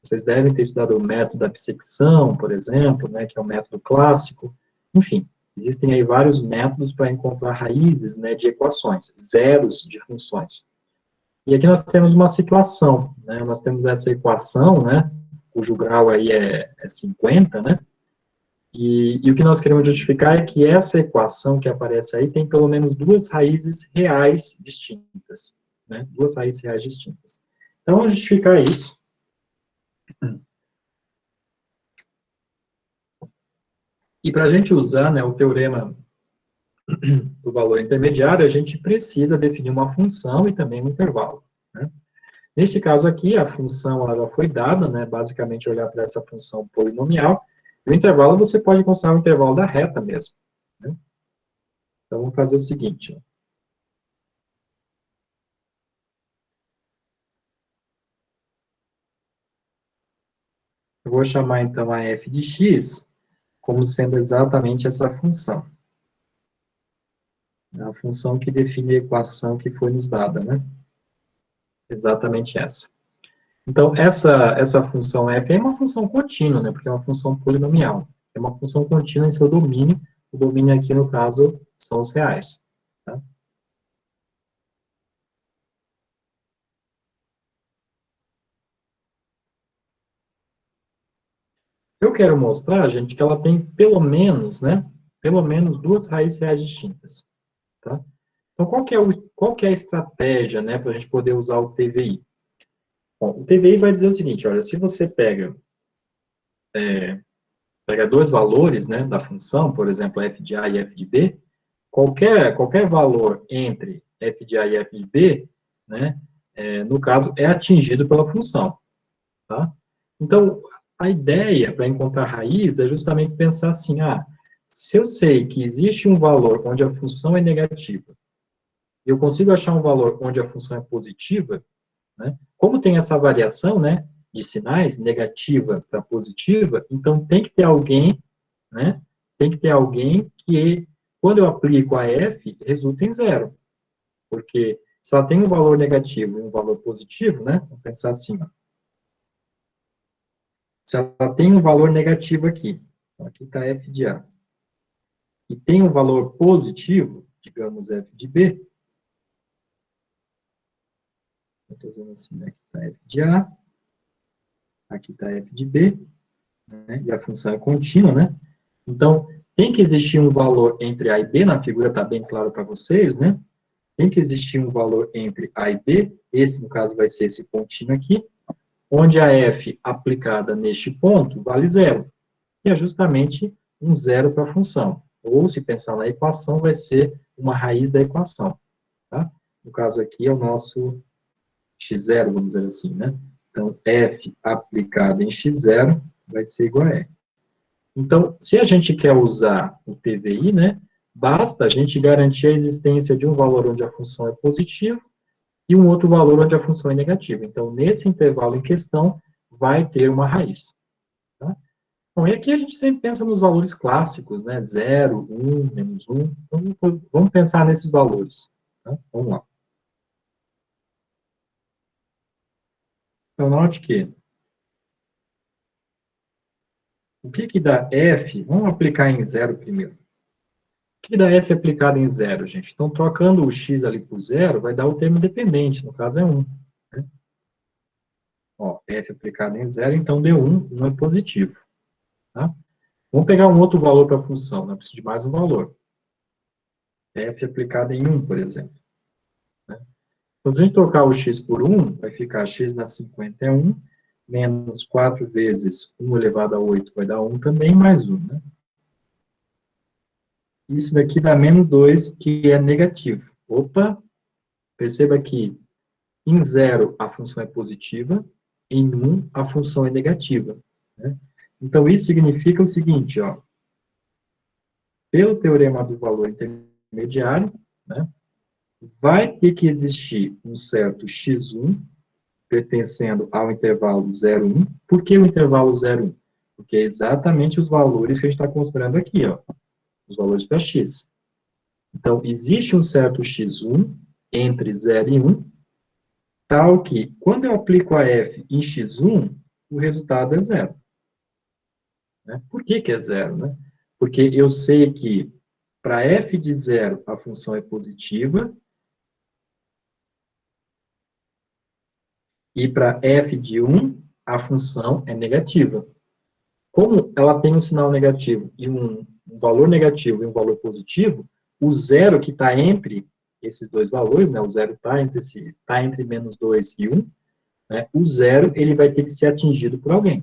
Vocês devem ter estudado o método da bissecção, por exemplo, né, que é o método clássico. Enfim, existem aí vários métodos para encontrar raízes, né, de equações, zeros de funções. E aqui nós temos uma situação, né, nós temos essa equação, né, cujo grau aí é 50, né, e o que nós queremos justificar é que essa equação que aparece aí tem pelo menos duas raízes reais distintas, né, duas raízes reais distintas. Então, vamos justificar isso. E para a gente usar, né, o teorema do valor intermediário, a gente precisa definir uma função e também um intervalo. Né? Nesse caso aqui, a função ela já foi dada, né, basicamente olhar para essa função polinomial, e o intervalo você pode considerar o intervalo da reta mesmo. Né? Então, vamos fazer o seguinte. Ó. Eu vou chamar, então, a f de x como sendo exatamente essa função. É a função que define a equação que foi nos dada, né? Exatamente essa. Então, essa função f é uma função contínua, né? Porque é uma função polinomial. É uma função contínua em seu domínio. O domínio aqui, no caso, são os reais. Tá? Eu quero mostrar, gente, que ela tem pelo menos, né? Pelo menos duas raízes reais distintas. Tá? Então, qual que é a estratégia, né? Para a gente poder usar o TVI? Bom, o TVI vai dizer o seguinte, olha, se você pega dois valores, né, da função, por exemplo, f de A e f de B, qualquer valor entre f de A e f de B, né, no caso, é atingido pela função. Tá? Então, a ideia para encontrar raiz é justamente pensar assim, Se eu sei que existe um valor onde a função é negativa, e eu consigo achar um valor onde a função é positiva, né? Como tem essa variação, né, de sinais, negativa para positiva, então tem que ter alguém, né, tem que ter alguém que, quando eu aplico a f, resulta em zero. Porque se ela tem um valor negativo e um valor positivo, né, vamos pensar assim, ó. Se ela tem um valor negativo aqui, então aqui está f de A, e tem um valor positivo, digamos f de B, estou dizendo assim, né, aqui está f de A, aqui está f de B, né, e a função é contínua, né? Então, tem que existir um valor entre A e B, na figura está bem claro para vocês, né? Tem que existir um valor entre A e B, esse, no caso, vai ser esse pontinho aqui, onde a f aplicada neste ponto vale zero, que é justamente um zero para a função. Ou, se pensar na equação, vai ser uma raiz da equação. Tá? No caso aqui, é o nosso x0, vamos dizer assim, né? Então, f aplicada em x0 vai ser igual a e. Então, se a gente quer usar o TVI, né, basta a gente garantir a existência de um valor onde a função é positiva e um outro valor onde a função é negativa. Então, nesse intervalo em questão, vai ter uma raiz. Tá? Bom, e aqui a gente sempre pensa nos valores clássicos, né, 0, 1, menos 1. Então, vamos pensar nesses valores. Tá? Vamos lá. Então, note que o que dá f, vamos aplicar em zero primeiro. O que dá f aplicado em zero, gente? Então, trocando o x ali por zero, vai dar o termo dependente, no caso é 1. Né? Ó, f aplicado em zero, então deu 1, 1 é positivo. Tá? Vamos pegar um outro valor para a função, não preciso de mais um valor. f aplicado em 1, por exemplo. Né? Então, se a gente trocar o x por 1, vai ficar x na 50 é 1, menos 4 vezes 1 elevado a 8 vai dar 1 também, mais 1. Né? Isso daqui dá menos 2, que é negativo. Opa, perceba que em 0 a função é positiva, em 1 a função é negativa. Né? Então, isso significa o seguinte, ó, pelo teorema do valor intermediário, né, vai ter que existir um certo x1 pertencendo ao intervalo 0, 1. Por que o intervalo 0, 1? Porque é exatamente os valores que a gente está considerando aqui, ó, os valores para x. Então, existe um certo x1 entre 0 e 1, tal que, quando eu aplico a f em x1, o resultado é zero. Né? Por que é zero? Né? Porque eu sei que, para f de zero, a função é positiva, e para f de 1, a função é negativa. Como ela tem um sinal negativo e um valor negativo e um valor positivo, o zero que está entre esses dois valores, né, o zero está entre menos 2 e 1, né, o zero ele vai ter que ser atingido por alguém.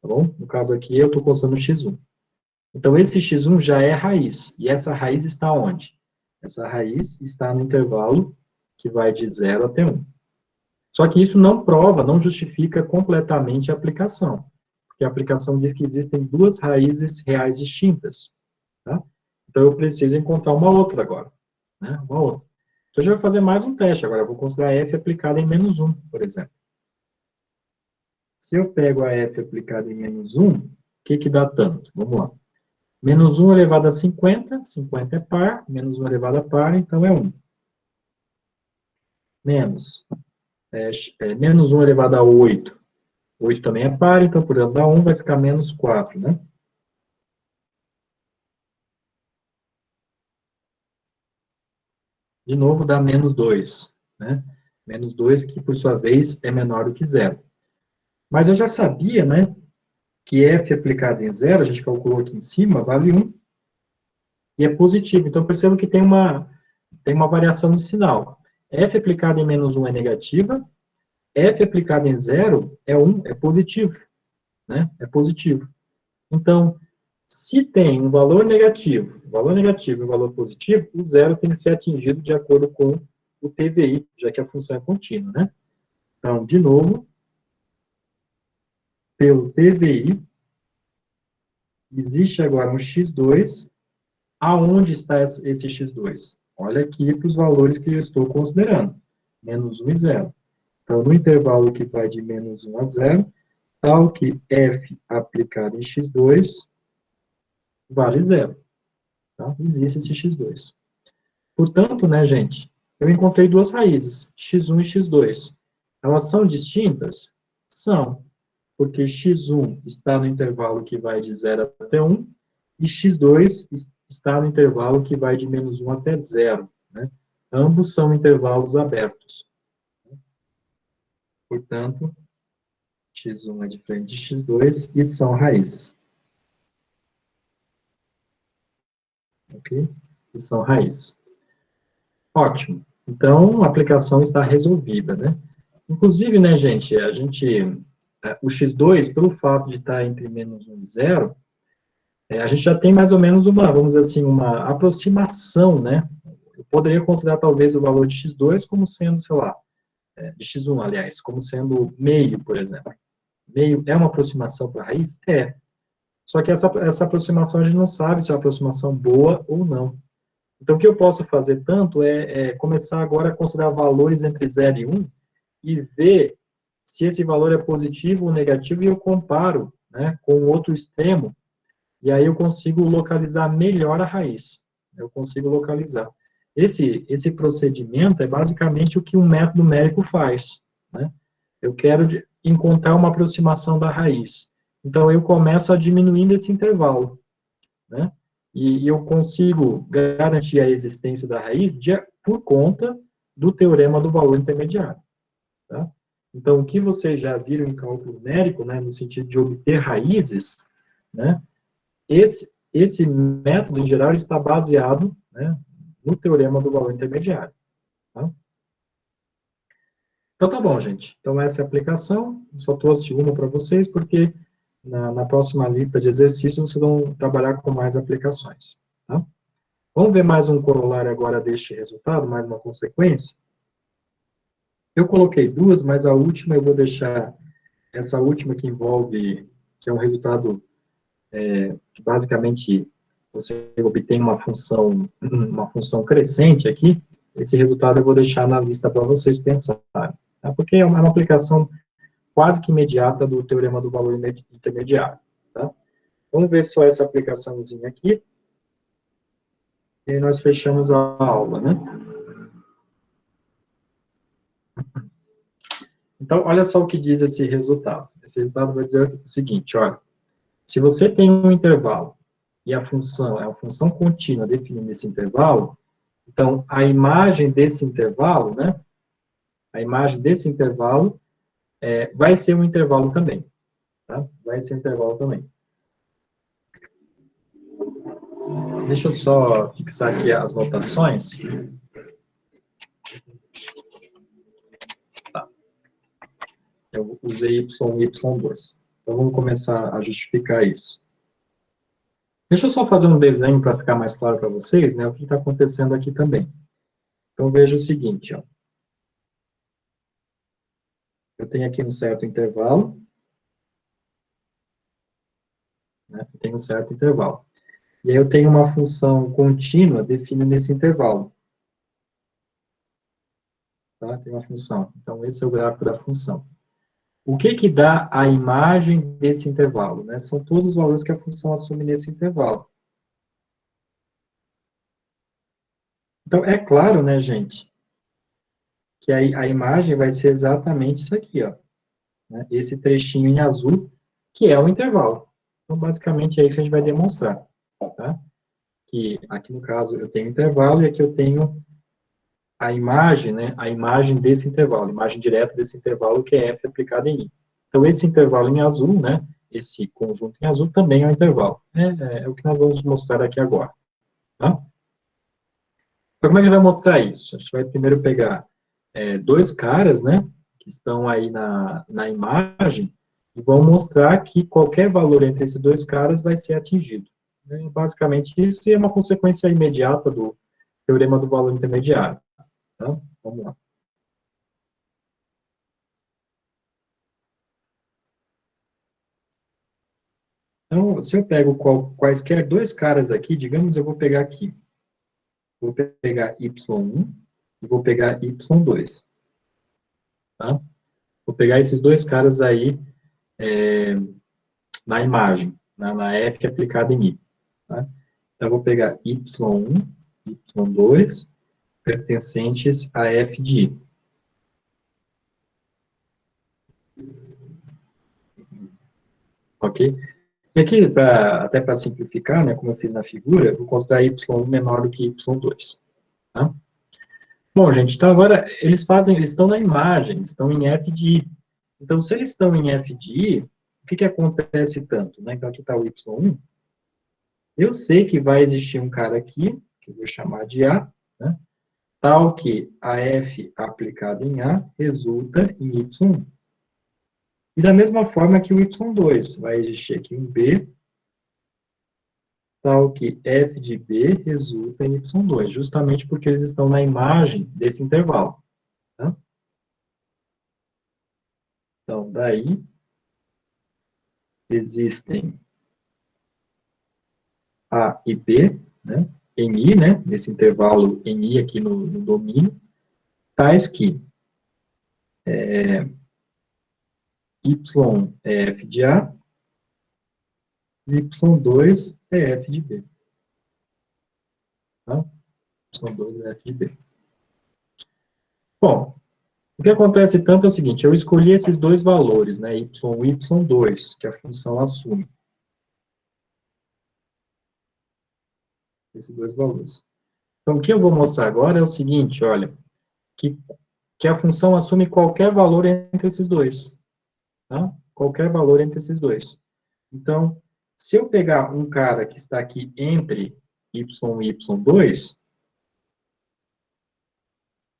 Tá bom? No caso aqui, eu estou constando x1. Então, esse x1 já é raiz. E essa raiz está onde? Essa raiz está no intervalo que vai de 0 até 1. Só que isso não prova, não justifica completamente a aplicação. Porque a aplicação diz que existem duas raízes reais distintas. Tá? Então, eu preciso encontrar uma outra agora. Né? Uma outra. Então, eu já vou fazer mais um teste agora. Eu vou considerar f aplicada em menos 1, por exemplo. Se eu pego a f aplicada em menos 1, o que dá tanto? Vamos lá. Menos 1 elevado a 50, 50 é par, menos 1 elevado a par, então é 1. Menos, menos 1 elevado a 8, 8 também é par, então, portanto, dá 1, vai ficar menos 4, né? De novo, dá menos 2, né? Menos 2, que, por sua vez, é menor do que zero. Mas eu já sabia, né, que f aplicado em zero, a gente calculou aqui em cima, vale 1, e é positivo. Então, perceba que tem uma variação de sinal. F aplicado em menos 1 é negativa, F aplicado em zero é 1, é positivo. Né? É positivo. Então, se tem um valor negativo e um valor positivo, o zero tem que ser atingido de acordo com o TVI, já que a função é contínua. Né? Então, de novo, pelo TVI, Existe agora um x2. Aonde está esse x2? Olha aqui para os valores que eu estou considerando. Menos 1 e 0. Então, no intervalo que vai de menos 1 a 0, tal que f aplicado em x2 vale 0. Tá? Existe esse x2. Portanto, né, gente, eu encontrei duas raízes, x1 e x2. Elas são distintas? São, porque x1 está no intervalo que vai de 0 até 1, e x2 está no intervalo que vai de menos 1 até 0. Né? Ambos são intervalos abertos. Portanto, x1 é diferente de x2 e são raízes. Ok? E são raízes. Ótimo. Então, a aplicação está resolvida, né? Inclusive, né, gente, o x2, pelo fato de estar entre menos 1 e 0, a gente já tem mais ou menos uma, vamos dizer assim, uma aproximação, né? Eu poderia considerar, talvez, o valor de x2 como sendo, sei lá, de x1, aliás, como sendo meio, por exemplo. Meio é uma aproximação para a raiz? É. Só que essa aproximação a gente não sabe se é uma aproximação boa ou não. Então, o que eu posso fazer tanto é começar agora a considerar valores entre 0 e 1 e ver se esse valor é positivo ou negativo e eu comparo, né, com o outro extremo, e aí eu consigo localizar melhor a raiz. Eu consigo localizar. Esse procedimento é basicamente o que um método numérico faz, né? Eu quero encontrar uma aproximação da raiz. Então, eu começo a diminuindo esse intervalo, né? E eu consigo garantir a existência da raiz por conta do teorema do valor intermediário. Tá? Então, o que vocês já viram em cálculo numérico, né, no sentido de obter raízes, né, esse método, em geral, está baseado, né, no teorema do valor intermediário. Tá? Então, tá bom, gente. Então, essa é a aplicação. Só trouxe uma para vocês, porque na próxima lista de exercícios vocês vão trabalhar com mais aplicações. Tá? Vamos ver mais um corolário agora deste resultado, mais uma consequência? Eu coloquei duas, mas a última eu vou deixar, essa última que envolve, que é um resultado que basicamente você obtém uma função crescente aqui, esse resultado eu vou deixar na lista para vocês pensarem, tá? Porque é uma aplicação quase que imediata do teorema do valor intermediário, tá? Vamos ver só essa aplicaçãozinha aqui, e aí nós fechamos a aula, né? Então, olha só o que diz esse resultado. Esse resultado vai dizer o seguinte, olha, se você tem um intervalo e a função é uma função contínua definida nesse intervalo, então a imagem desse intervalo, né, a imagem desse intervalo vai ser um intervalo também, tá? Vai ser um intervalo também. Deixa eu só fixar aqui as notações. Tá. Eu usei y1 e y2. Então vamos começar a justificar isso. Deixa eu só fazer um desenho para ficar mais claro para vocês, né, o que está acontecendo aqui também. Então, veja o seguinte, ó. Eu tenho aqui um certo intervalo, né, eu tenho um certo intervalo. E aí eu tenho uma função contínua definida nesse intervalo. Tá? Tem uma função. Então, esse é o gráfico da função. O que que dá a imagem desse intervalo? Né? São todos os valores que a função assume nesse intervalo. Então, é claro, né, gente, que a imagem vai ser exatamente isso aqui, ó. Né? Esse trechinho em azul, que é o intervalo. Então, basicamente, é isso que a gente vai demonstrar. Tá? Que aqui, no caso, eu tenho intervalo e aqui eu tenho a imagem, né, a imagem desse intervalo, a imagem direta desse intervalo, que é f aplicada em i. Então, esse intervalo em azul, né, esse conjunto em azul também é um intervalo. É o que nós vamos mostrar aqui agora. Tá? Então, como é que a gente vai mostrar isso? A gente vai primeiro pegar dois caras, né, que estão aí na imagem, e vão mostrar que qualquer valor entre esses dois caras vai ser atingido. Basicamente isso, e é uma consequência imediata do teorema do valor intermediário. Tá? Vamos lá. Então, se eu pego quaisquer dois caras aqui, digamos, eu vou pegar aqui. Vou pegar y1 e vou pegar y2. Tá? Vou pegar esses dois caras aí na imagem, na f aplicada em i. Tá? Então, eu vou pegar y1, y2, pertencentes a f de i. Ok? E aqui, até para simplificar, né, como eu fiz na figura, eu vou considerar y1 menor do que y2. Tá? Bom, gente, então agora eles estão na imagem, estão em f de i. Então, se eles estão em f de i, o que acontece tanto? Né? Então, aqui está o y1. Eu sei que vai existir um cara aqui, que eu vou chamar de A, né? Tal que a f aplicada em A resulta em y1. E da mesma forma que o y2, vai existir aqui um B, tal que f de B resulta em y2, justamente porque eles estão na imagem desse intervalo. Tá? Então, daí, existem A e B, né, em I, né, nesse intervalo em I aqui no domínio, tais que Y é f de A, e Y2 é f de B. Tá? Y2 é f de B. Bom, o que acontece tanto é o seguinte, eu escolhi esses dois valores, né, Y1 e Y2, que a função assume. Esses dois valores. Então, o que eu vou mostrar agora é o seguinte, olha, que a função assume qualquer valor entre esses dois. Tá? Qualquer valor entre esses dois. Então, se eu pegar um cara que está aqui entre y1 e y2,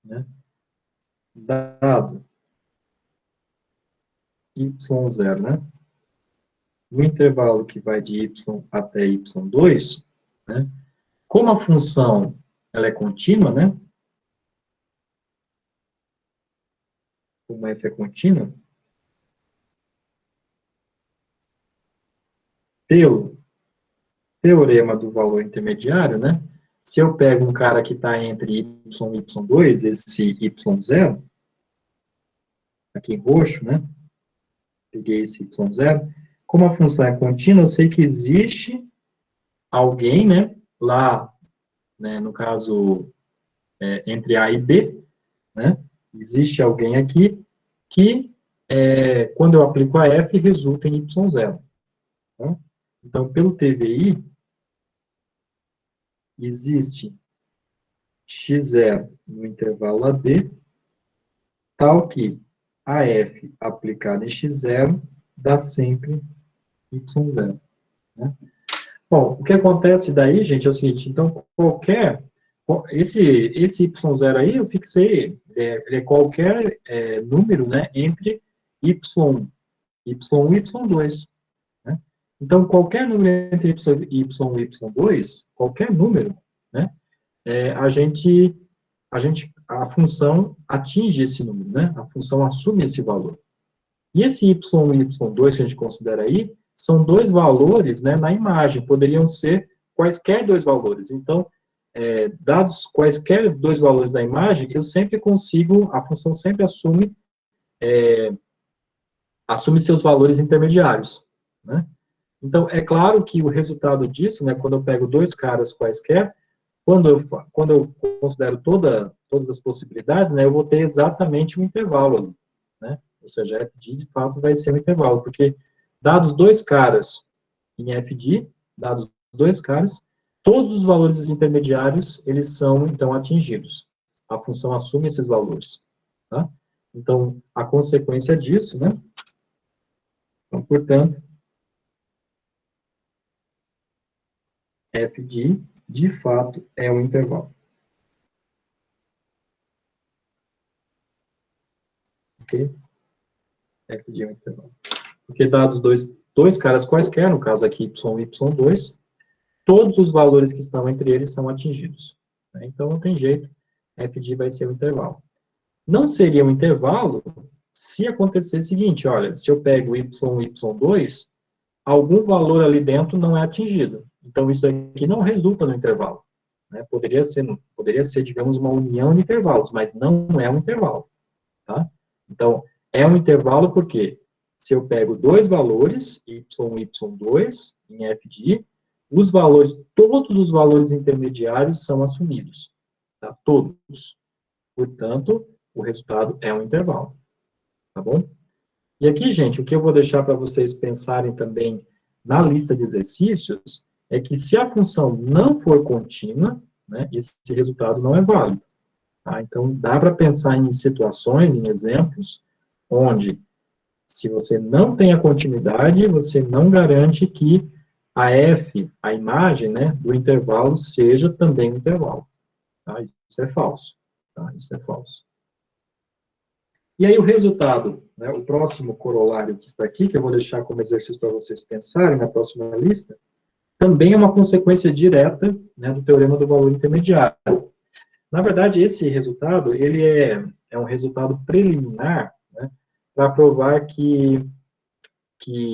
né, dado y0, né, no intervalo que vai de y até y2, né, como a função ela é contínua, né, como f é contínua, pelo teorema do valor intermediário, né, se eu pego um cara que está entre y e y2, esse y0, aqui em roxo, né, peguei esse y0, como a função é contínua, eu sei que existe alguém, né, lá, né, no caso, entre A e B, né, existe alguém aqui que, quando eu aplico a F, resulta em y0. Tá? Então, pelo TVI, existe x0 no intervalo AB, tal que a F aplicada em x0 dá sempre y0. Né? Bom, o que acontece daí, gente, é o seguinte, então, esse y0 aí, eu fixei, ele é qualquer número, né, entre y1 e y2, né? Então, qualquer número entre y1 e y2, qualquer número, né, a função atinge esse número, né, a função assume esse valor. E esse y1 e y2 que a gente considera aí, são dois valores, né, na imagem, poderiam ser quaisquer dois valores. Então, dados quaisquer dois valores da imagem, eu sempre consigo, a função sempre assume seus valores intermediários, né? Então, é claro que o resultado disso, né, quando eu pego dois caras quaisquer, quando eu considero todas as possibilidades, né, eu vou ter exatamente um intervalo ali, né? Ou seja, f de fato vai ser um intervalo, porque dados dois caras em f de dados dois caras, todos os valores intermediários, eles são, então, atingidos. A função assume esses valores. Tá? Então, a consequência disso, né? Então, portanto, f de fato, é um intervalo. Ok? F de é um intervalo. Porque dados dois caras quaisquer, no caso aqui y1 e y2, todos os valores que estão entre eles são atingidos. Né? Então, não tem jeito, f de vai ser um intervalo. Não seria um intervalo se acontecer o seguinte, olha, se eu pego y1 e y2, algum valor ali dentro não é atingido. Então, isso aqui não resulta no intervalo. Né? Poderia ser, digamos, uma união de intervalos, mas não é um intervalo. Tá? Então, é um intervalo porque se eu pego dois valores, y e y2, em f de i, todos os valores intermediários são assumidos. Tá? Todos. Portanto, o resultado é um intervalo. Tá bom? E aqui, gente, o que eu vou deixar para vocês pensarem também na lista de exercícios é que se a função não for contínua, né, esse resultado não é válido. Tá? Então, dá para pensar em situações, em exemplos, onde, se você não tem a continuidade, você não garante que a f, a imagem, né, do intervalo, seja também um intervalo. Tá? Isso é falso. Tá? Isso é falso. E aí o resultado, né, o próximo corolário que está aqui, que eu vou deixar como exercício para vocês pensarem na próxima lista, também é uma consequência direta, né, do teorema do valor intermediário. Na verdade, esse resultado, ele é um resultado preliminar, né, para provar que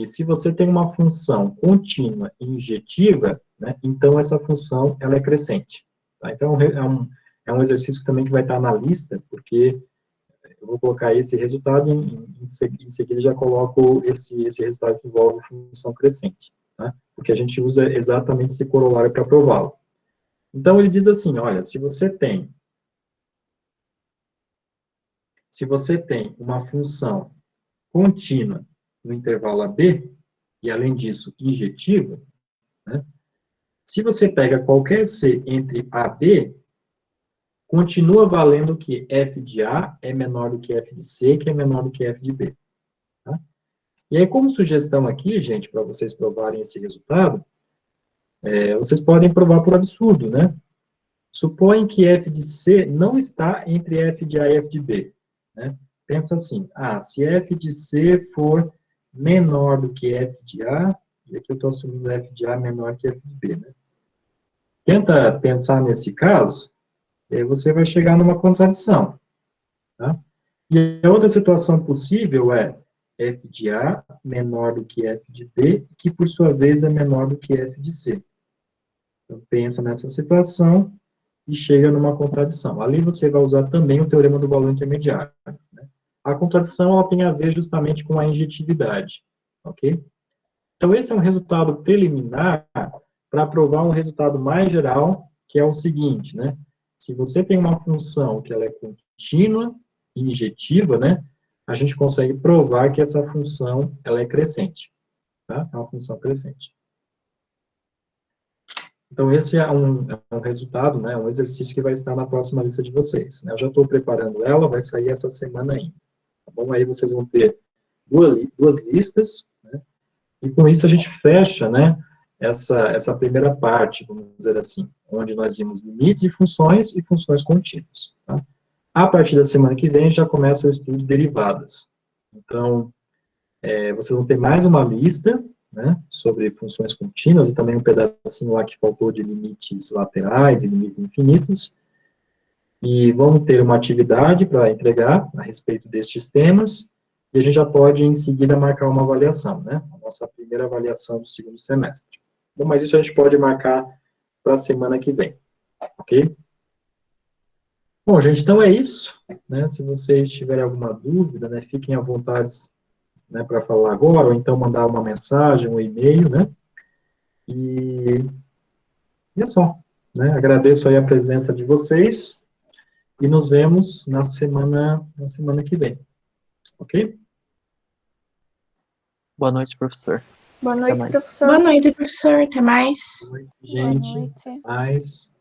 se você tem uma função contínua e injetiva, né, então essa função ela é crescente. Tá? Então, é um exercício também que vai estar na lista, porque eu vou colocar esse resultado, em seguida já coloco esse resultado que envolve função crescente, tá? Porque a gente usa exatamente esse corolário para prová-lo. Então, ele diz assim, olha, se você tem uma função contínua no intervalo AB, e além disso, injetiva, né, se você pega qualquer C entre A e B, continua valendo que f de A é menor do que f de C, que é menor do que f de B. Tá? E aí, como sugestão aqui, gente, para vocês provarem esse resultado, vocês podem provar por absurdo, né? Supõe que f de C não está entre f de A e f de B. Né? Pensa assim, se f de C for menor do que f de A, e aqui eu estou assumindo f de A menor que f de B, né? Tenta pensar nesse caso, e aí você vai chegar numa contradição. Tá? E a outra situação possível é f de A menor do que f de B, que por sua vez é menor do que f de C. Então, pensa nessa situação e chega numa contradição. Ali você vai usar também o teorema do valor intermediário. Né? A contradição ela tem a ver justamente com a injetividade. Ok? Então, esse é um resultado preliminar para provar um resultado mais geral, que é o seguinte, né? Se você tem uma função que ela é contínua e injetiva, né? A gente consegue provar que essa função ela é crescente. Tá? É uma função crescente. Então, esse é um resultado, né? Um exercício que vai estar na próxima lista de vocês. Né? Eu já estou preparando ela, vai sair essa semana ainda. Tá bom? Aí vocês vão ter duas listas, né? E com isso a gente fecha, né, essa primeira parte, vamos dizer assim, onde nós vimos limites e funções contínuas. Tá? A partir da semana que vem já começa o estudo de derivadas. Então, vocês vão ter mais uma lista, né, sobre funções contínuas e também um pedacinho lá que faltou de limites laterais e limites infinitos. E vamos ter uma atividade para entregar a respeito destes temas. E a gente já pode, em seguida, marcar uma avaliação, né? A nossa primeira avaliação do segundo semestre. Bom, mas isso a gente pode marcar para a semana que vem, ok? Bom, gente, então é isso, né? Se vocês tiverem alguma dúvida, né, fiquem à vontade, né, para falar agora, ou então mandar uma mensagem, um e-mail, né? E é só, né? Agradeço aí a presença de vocês e nos vemos na semana que vem, ok? Boa noite, professor. Boa Até noite, mais. professor. Boa noite, professor. Até mais. Boa noite, gente. Boa noite. Mais.